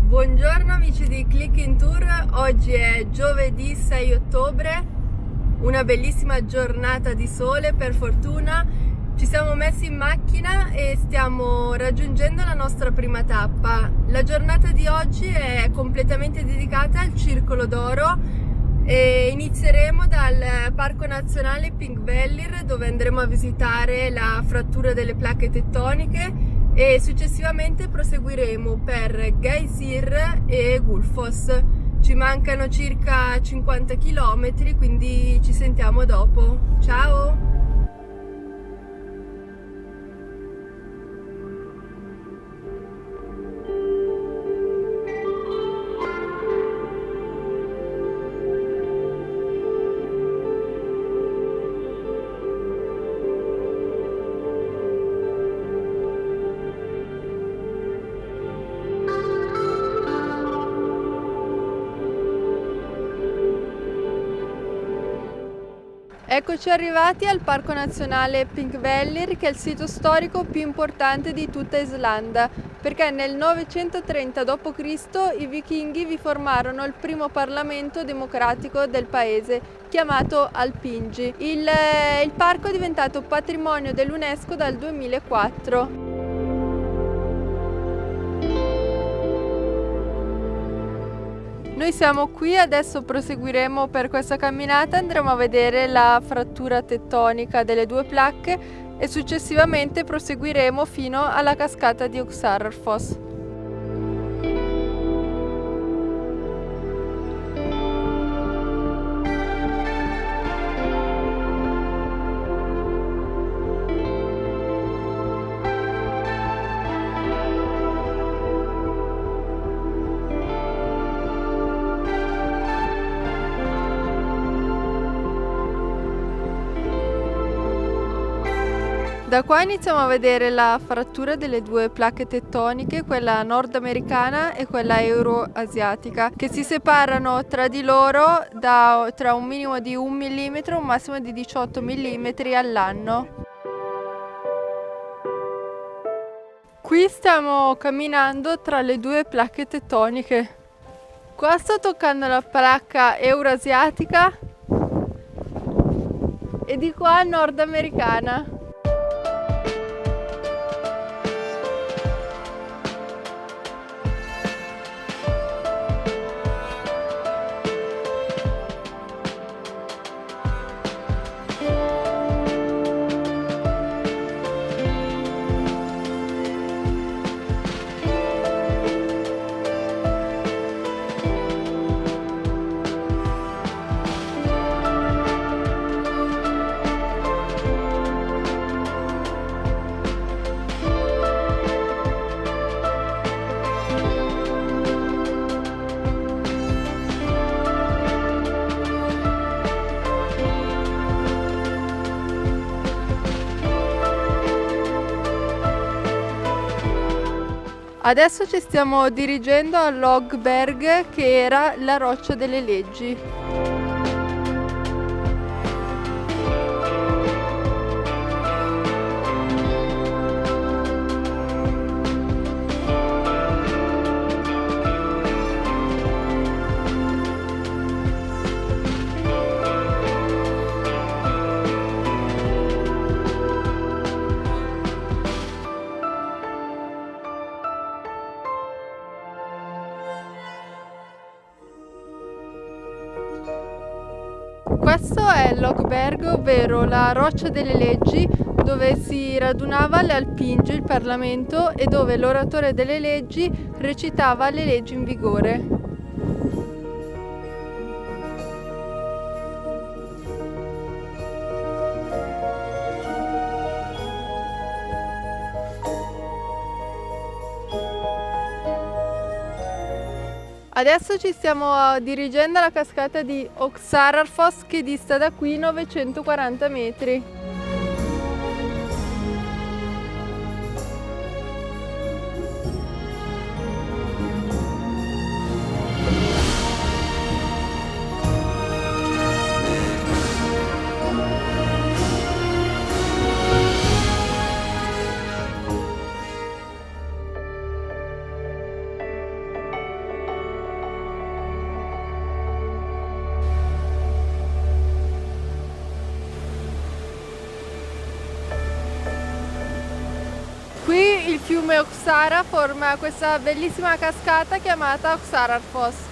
Buongiorno amici di Click in Tour, oggi è giovedì 6 ottobre, una bellissima giornata di sole per fortuna. Ci siamo messi in macchina e stiamo raggiungendo la nostra prima tappa. La giornata di oggi è completamente dedicata al Circolo d'Oro e inizieremo dal Parco Nazionale Pink Vellir, dove andremo a visitare la frattura delle placche tettoniche, e successivamente proseguiremo per Geysir e Gullfoss. Ci mancano circa 50 km, quindi ci sentiamo dopo. Ciao! Eccoci arrivati al Parco Nazionale Pink Vellir, che è il sito storico più importante di tutta Islanda, perché nel 930 d.C. i vichinghi vi formarono il primo parlamento democratico del paese, chiamato Alþingi. Il parco è diventato patrimonio dell'UNESCO dal 2004. Noi siamo qui, adesso proseguiremo per questa camminata, andremo a vedere la frattura tettonica delle due placche e successivamente proseguiremo fino alla cascata di Öxarárfoss. Da qua iniziamo a vedere la frattura delle due placche tettoniche, quella nordamericana e quella euroasiatica, che si separano tra di loro tra un minimo di 1 mm e un massimo di 18 mm all'anno. Qui stiamo camminando tra le due placche tettoniche. Qua sto toccando la placca euroasiatica e di qua nordamericana. Adesso ci stiamo dirigendo a Lögberg, che era la roccia delle leggi. Questo è Lögberg, ovvero la roccia delle leggi, dove si radunava l'Alþingi, il Parlamento, e dove l'oratore delle leggi recitava le leggi in vigore. Adesso ci stiamo dirigendo alla cascata di Öxarárfoss, che dista da qui 940 metri. il fiume Oxara forma questa bellissima cascata chiamata Oxarar Foss.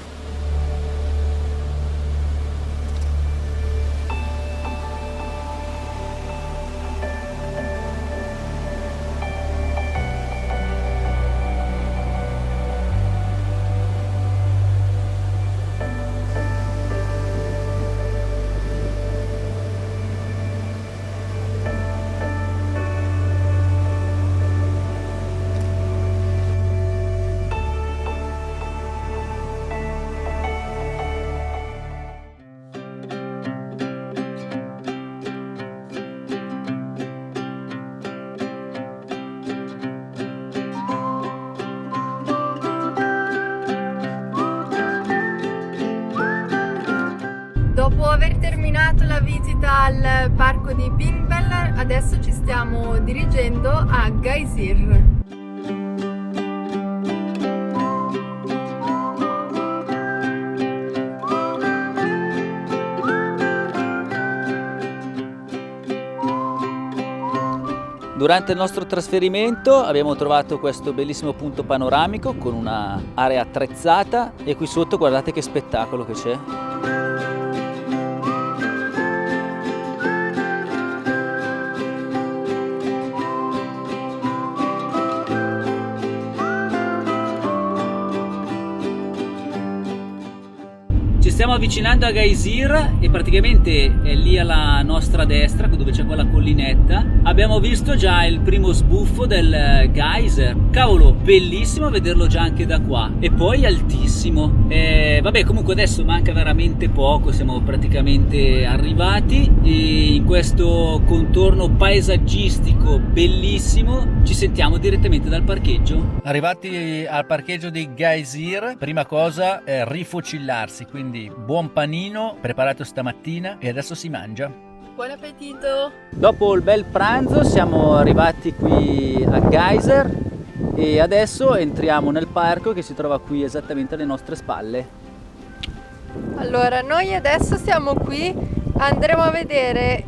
Dopo aver terminato la visita al parco di Pinkbell, adesso ci stiamo dirigendo a Geysir. Durante il nostro trasferimento abbiamo trovato questo bellissimo punto panoramico con una area attrezzata e qui sotto guardate che spettacolo che c'è. Ci stiamo avvicinando a Geysir e praticamente è lì alla nostra destra dove c'è quella collinetta. Abbiamo visto già il primo sbuffo del geyser. Cavolo, bellissimo vederlo già anche da qua. E poi altissimo. Vabbè, comunque adesso manca veramente poco, siamo praticamente arrivati e in questo contorno paesaggistico bellissimo ci sentiamo direttamente dal parcheggio. Arrivati al parcheggio di Geysir, prima cosa è rifocillarsi, quindi buon panino preparato stamattina e adesso si mangia. Buon appetito! Dopo il bel pranzo siamo arrivati qui a Geysir e adesso entriamo nel parco che si trova qui esattamente alle nostre spalle. Allora, noi adesso siamo qui, andremo a vedere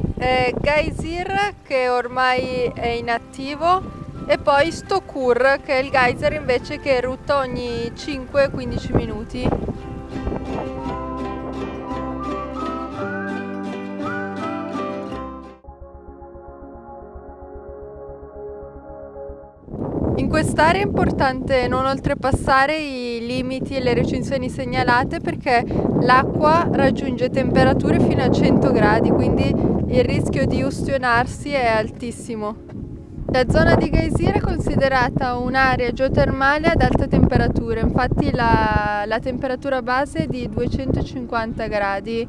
Geysir che ormai è inattivo e poi Stokur che è il geyser invece che erutta ogni 5-15 minuti. In quest'area è importante non oltrepassare i limiti e le recinzioni segnalate perché l'acqua raggiunge temperature fino a 100 gradi, quindi il rischio di ustionarsi è altissimo. La zona di Geysir è considerata un'area geotermale ad alta temperatura, infatti la temperatura base è di 250 gradi.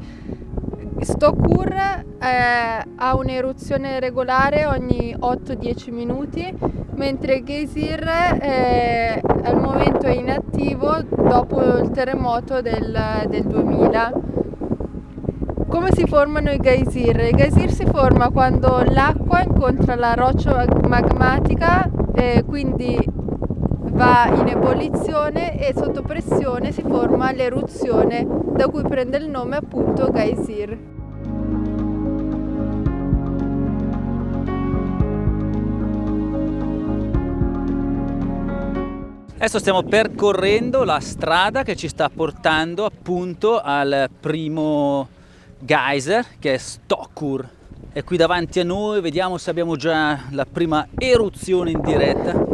Stokur ha un'eruzione regolare ogni 8-10 minuti, mentre Geysir al momento è inattivo dopo il terremoto del 2000. Come si formano i geysir? I geysir si forma quando l'acqua incontra la roccia magmatica, quindi va in ebollizione e sotto pressione si forma l'eruzione, da cui prende il nome appunto geysir. Adesso stiamo percorrendo la strada che ci sta portando appunto al primo geyser che è Stokur. È qui davanti a noi, vediamo se abbiamo già la prima eruzione in diretta.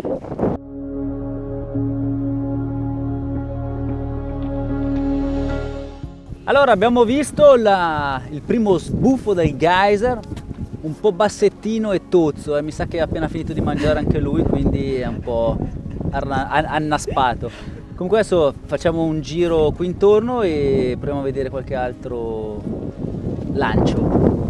Allora abbiamo visto il primo sbuffo del geyser, un po' bassettino e tozzo, mi sa che ha appena finito di mangiare anche lui, quindi è un po' annaspato. Comunque adesso facciamo un giro qui intorno e proviamo a vedere qualche altro lancio.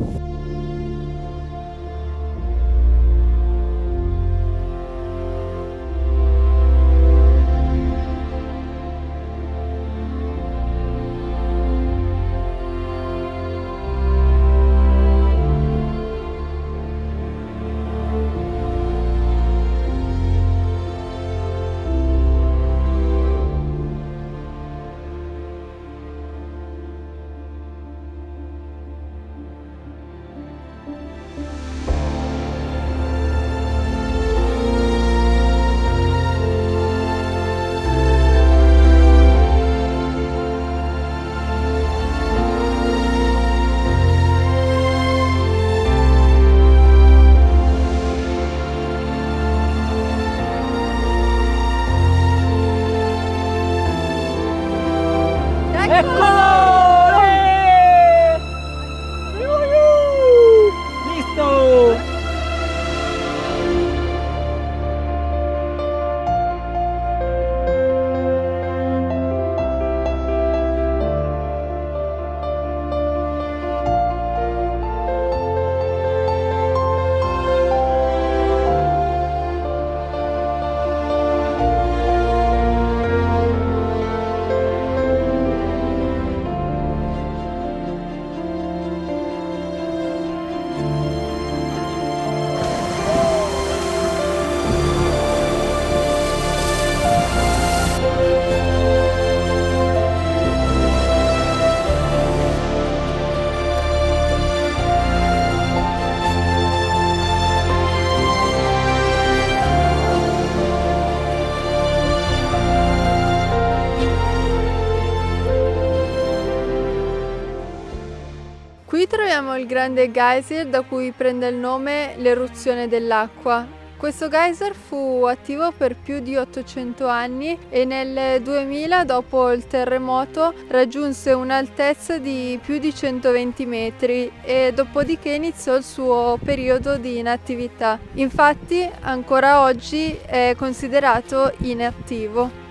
Qui troviamo il grande geyser da cui prende il nome l'eruzione dell'acqua. Questo geyser fu attivo per più di 800 anni e nel 2000, dopo il terremoto, raggiunse un'altezza di più di 120 metri e dopodiché iniziò il suo periodo di inattività. Infatti, ancora oggi è considerato inattivo.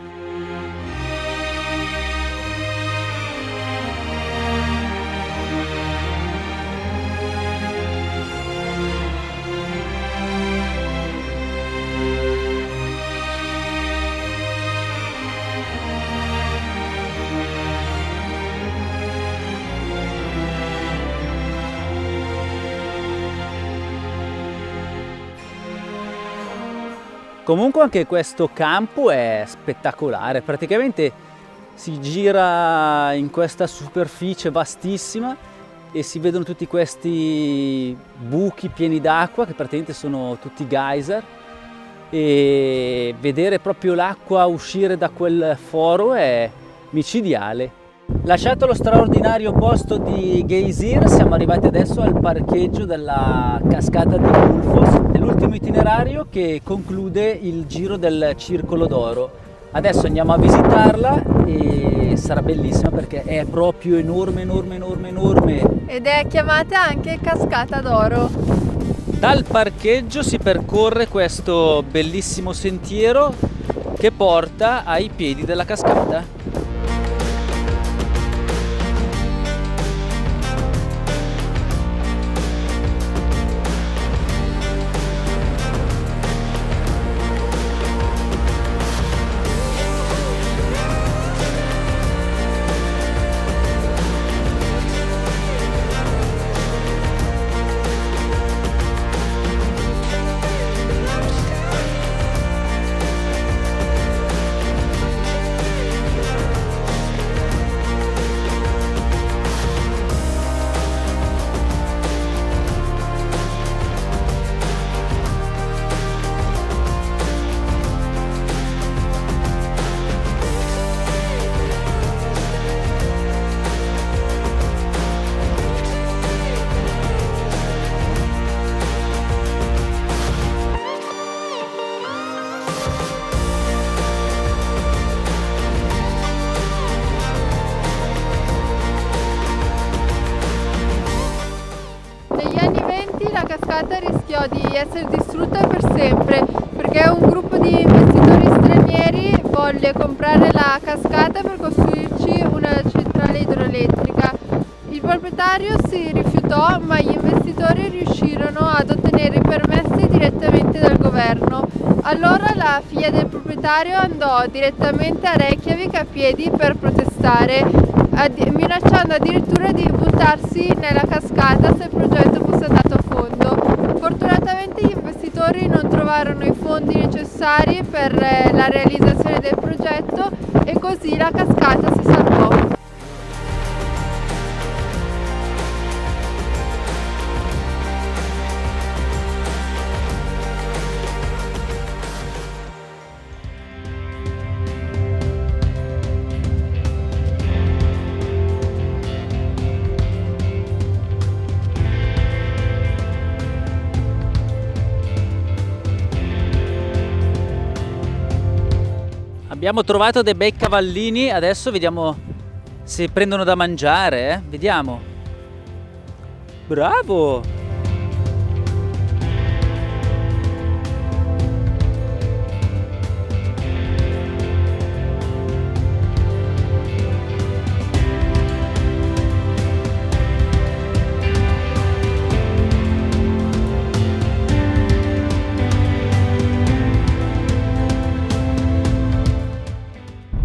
Comunque anche questo campo è spettacolare, praticamente si gira in questa superficie vastissima e si vedono tutti questi buchi pieni d'acqua che praticamente sono tutti geyser, e vedere proprio l'acqua uscire da quel foro è micidiale. Lasciato lo straordinario posto di Geysir, siamo arrivati adesso al parcheggio della cascata di Gullfoss. È l'ultimo itinerario che conclude il giro del Circolo d'Oro. Adesso andiamo a visitarla e sarà bellissima perché è proprio enorme, enorme, enorme, enorme. Ed è chiamata anche Cascata d'Oro. Dal parcheggio si percorre questo bellissimo sentiero che porta ai piedi della cascata. Rischiò di essere distrutta per sempre perché un gruppo di investitori stranieri volle comprare la cascata per costruirci una centrale idroelettrica. Il proprietario si rifiutò, ma gli investitori riuscirono ad ottenere i permessi direttamente dal governo. Allora la figlia del proprietario andò direttamente a Reykjavik a piedi per protestare, minacciando addirittura di buttarsi nella cascata se il progetto fosse andato a fondo. Fortunatamente gli investitori non trovarono i fondi necessari per la realizzazione del progetto e così la cascata si salvò. Abbiamo trovato dei bei cavallini, adesso vediamo se prendono da mangiare, eh? Vediamo. Bravo!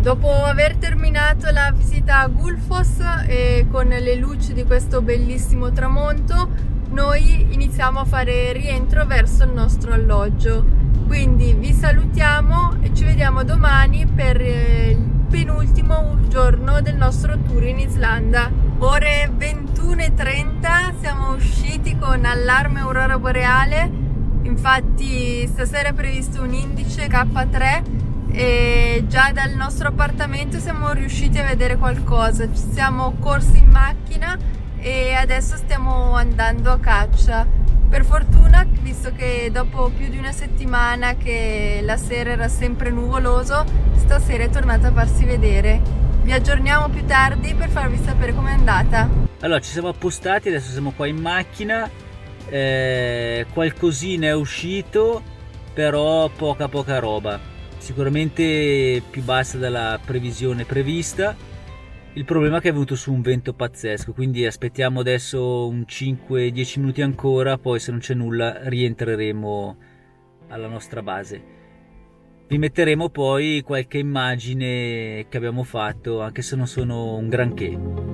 Dopo aver terminato la visita a Gullfoss e con le luci di questo bellissimo tramonto, noi iniziamo a fare rientro verso il nostro alloggio. Quindi vi salutiamo e ci vediamo domani per il penultimo giorno del nostro tour in Islanda. Ore 21:30, siamo usciti con allarme aurora boreale, infatti stasera è previsto un indice K3 e già dal nostro appartamento siamo riusciti a vedere qualcosa. Ci siamo corsi in macchina e adesso stiamo andando a caccia. Per fortuna, visto che dopo più di una settimana che la sera era sempre nuvoloso, stasera è tornata a farsi vedere. Vi aggiorniamo più tardi per farvi sapere com'è andata. Allora, ci siamo appostati, adesso siamo qua in macchina, qualcosina è uscito, però poca roba, sicuramente più bassa della previsione prevista. Il problema è che è venuto su un vento pazzesco, quindi aspettiamo adesso un 5-10 minuti ancora, poi se non c'è nulla rientreremo alla nostra base. Vi metteremo poi qualche immagine che abbiamo fatto, anche se non sono un granché.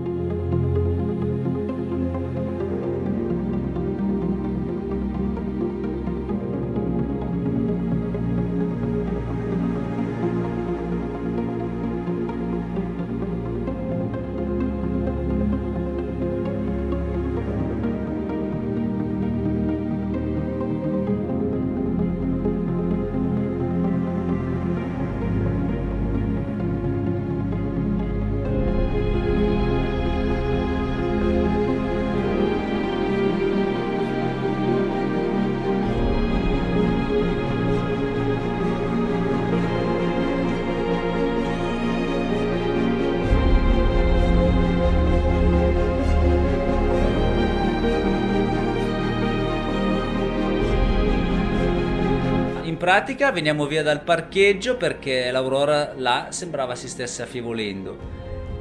In pratica veniamo via dal parcheggio perché l'aurora là sembrava si stesse affievolendo.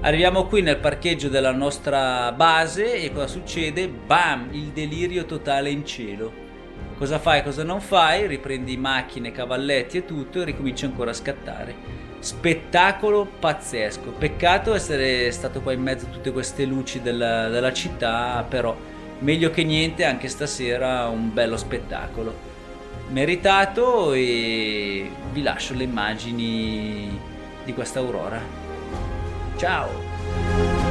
Arriviamo qui nel parcheggio della nostra base e cosa succede? Bam! Il delirio totale in cielo. Cosa fai, cosa non fai? Riprendi macchine, cavalletti e tutto e ricominci ancora a scattare. Spettacolo pazzesco. Peccato essere stato qua in mezzo a tutte queste luci della città, però meglio che niente, anche stasera un bello spettacolo. Meritato, e vi lascio le immagini di questa aurora. Ciao!